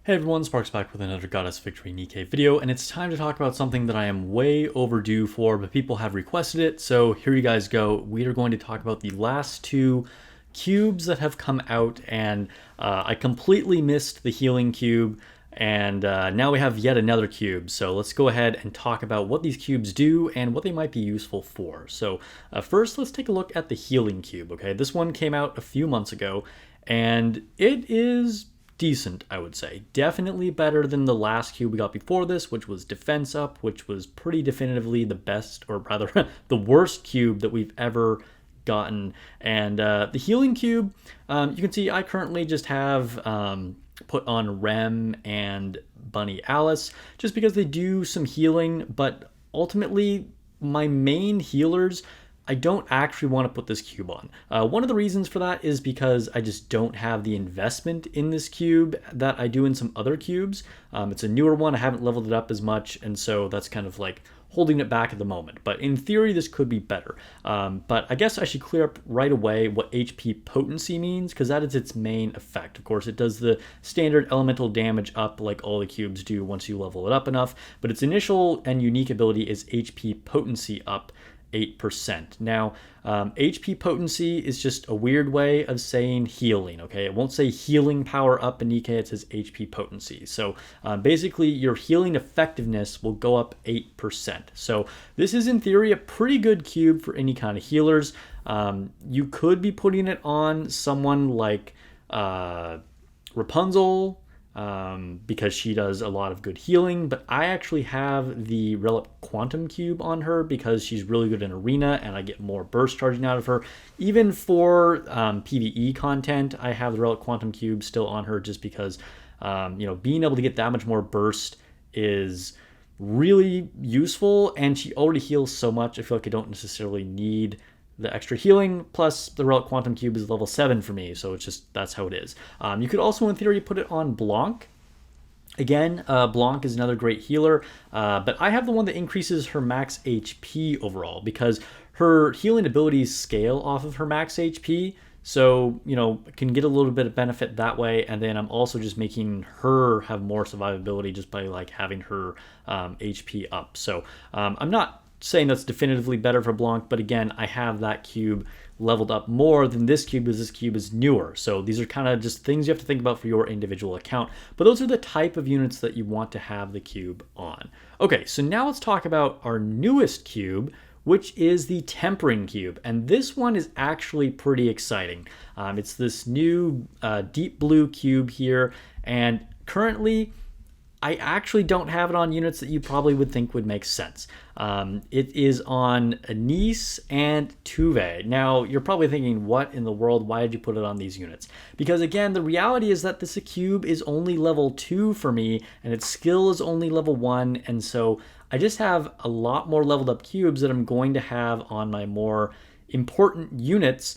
Hey everyone, Sparks back with another Goddess Victory Nikke video, and it's time to talk about something that I am way overdue for, but people have requested it, so here you guys go. We are going to talk about the last two cubes that have come out, and I completely missed the healing cube, and now we have yet another cube. So let's go ahead and talk about what these cubes do and what they might be useful for. So first, let's take a look at the healing cube, okay? This one came out a few months ago, and it is decent, I would say. Definitely better than the last cube we got before this, which was defense up, which was pretty definitively the best, or rather the worst cube that we've ever gotten. And the healing cube, you can see I currently just have put on Rem and Bunny Alice, just because they do some healing, but ultimately my main healers, I don't actually want to put this cube on. One of the reasons for that is because I just don't have the investment in this cube that I do in some other cubes. It's a newer one, I haven't leveled it up as much, and so that's kind of like holding it back at the moment. But in theory, this could be better. But I guess I should clear up right away what HP potency means, because that is its main effect. Of course, it does the standard elemental damage up like all the cubes do once you level it up enough, but its initial and unique ability is HP potency up 8%. Now, HP potency is just a weird way of saying healing, okay? It won't say healing power up in Nikke, it says HP potency. So basically, your healing effectiveness will go up 8%. So this is, in theory, a pretty good cube for any kind of healers. You could be putting it on someone like Rapunzel, because she does a lot of good healing, but I actually have the Relic Quantum Cube on her because she's really good in Arena and I get more burst charging out of her. Even for PvE content, I have the Relic Quantum Cube still on her just because, being able to get that much more burst is really useful, and she already heals so much, I feel like I don't necessarily need the extra healing, plus the Relic Quantum Cube is level 7 for me, so it's just, that's how it is. You could also, in theory, put it on Blanc. Again, Blanc is another great healer, but I have the one that increases her max HP overall, because her healing abilities scale off of her max HP, so, can get a little bit of benefit that way, and then I'm also just making her have more survivability just by, like, having her HP up. So, I'm not saying that's definitively better for Blanc, but again, I have that cube leveled up more than this cube because this cube is newer. So these are kind of just things you have to think about for your individual account, but those are the type of units that you want to have the cube on. Okay, so now let's talk about our newest cube, which is the Tempering Cube, and this one is actually pretty exciting. It's this new deep blue cube here, and currently I actually don't have it on units that you probably would think would make sense. It is on Anise and Tuve. Now, you're probably thinking, what in the world? Why did you put it on these units? Because again, the reality is that this cube is only level 2 for me, and its skill is only level 1, and so I just have a lot more leveled up cubes that I'm going to have on my more important units,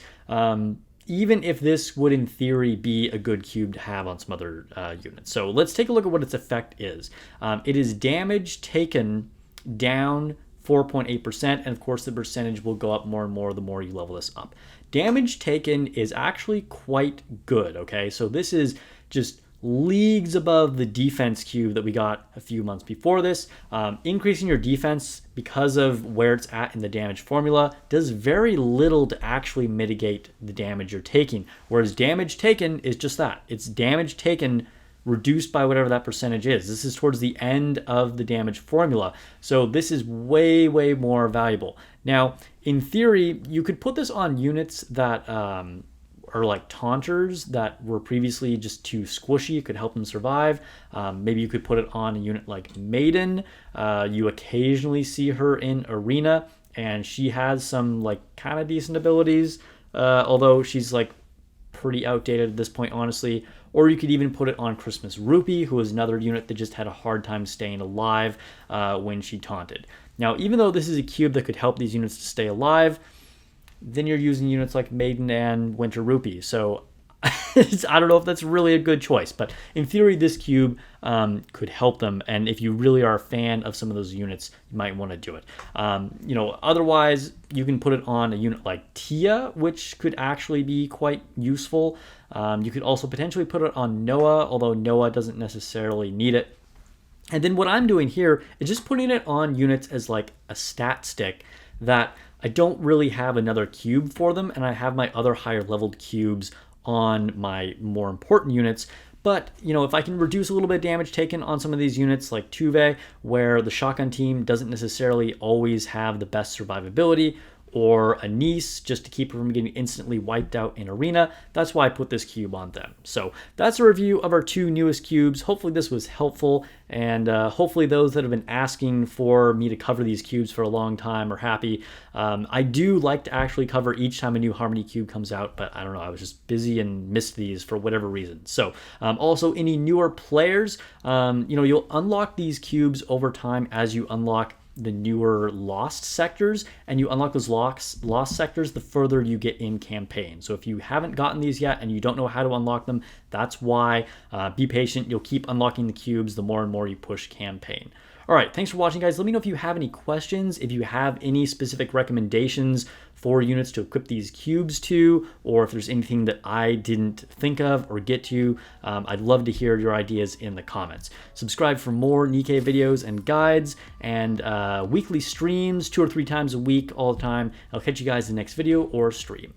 even if this would in theory be a good cube to have on some other units. So let's take a look at what its effect is. It is damage taken down 4.8%, and of course the percentage will go up more and more the more you level this up. Damage taken is actually quite good, okay? So this is just leagues above the defense cube that we got a few months before this. Increasing your defense because of where it's at in the damage formula does very little to actually mitigate the damage you're taking, whereas damage taken is just that. It's damage taken reduced by whatever that percentage is. This is towards the end of the damage formula, so this is way, way more valuable. Now, in theory, you could put this on units that are like taunters that were previously just too squishy. It could help them survive. Maybe you could put it on a unit like Maiden. You occasionally see her in Arena, and she has some like kind of decent abilities, although she's like pretty outdated at this point, honestly. Or you could even put it on Christmas Rupee, who is another unit that just had a hard time staying alive when she taunted. Now, even though this is a cube that could help these units to stay alive, then you're using units like Maiden and Winter Rupee. So I don't know if that's really a good choice, but in theory, this cube could help them. And if you really are a fan of some of those units, you might want to do it. Otherwise, you can put it on a unit like Tia, which could actually be quite useful. You could also potentially put it on Noah, although Noah doesn't necessarily need it. And then what I'm doing here is just putting it on units as like a stat stick that I don't really have another cube for them, and I have my other higher leveled cubes on my more important units. But, if I can reduce a little bit of damage taken on some of these units like Tuve, where the shotgun team doesn't necessarily always have the best survivability, or a niece just to keep her from getting instantly wiped out in arena, that's why I put this cube on them. So that's a review of our 2 newest cubes. Hopefully this was helpful, and hopefully those that have been asking for me to cover these cubes for a long time are happy. I do like to actually cover each time a new Harmony cube comes out, but I don't know, I was just busy and missed these for whatever reason. So also any newer players, you'll unlock these cubes over time as you unlock the newer lost sectors, and you unlock those lost sectors the further you get in campaign. So if you haven't gotten these yet and you don't know how to unlock them, that's why. Be patient. You'll keep unlocking the cubes the more and more you push campaign. All right, thanks for watching, guys. Let me know if you have any questions, if you have any specific recommendations for units to equip these cubes to, or if there's anything that I didn't think of or get to. I'd love to hear your ideas in the comments. Subscribe for more nikke videos and guides, and weekly streams 2 or 3 times a week all the time. I'll catch you guys in the next video or stream.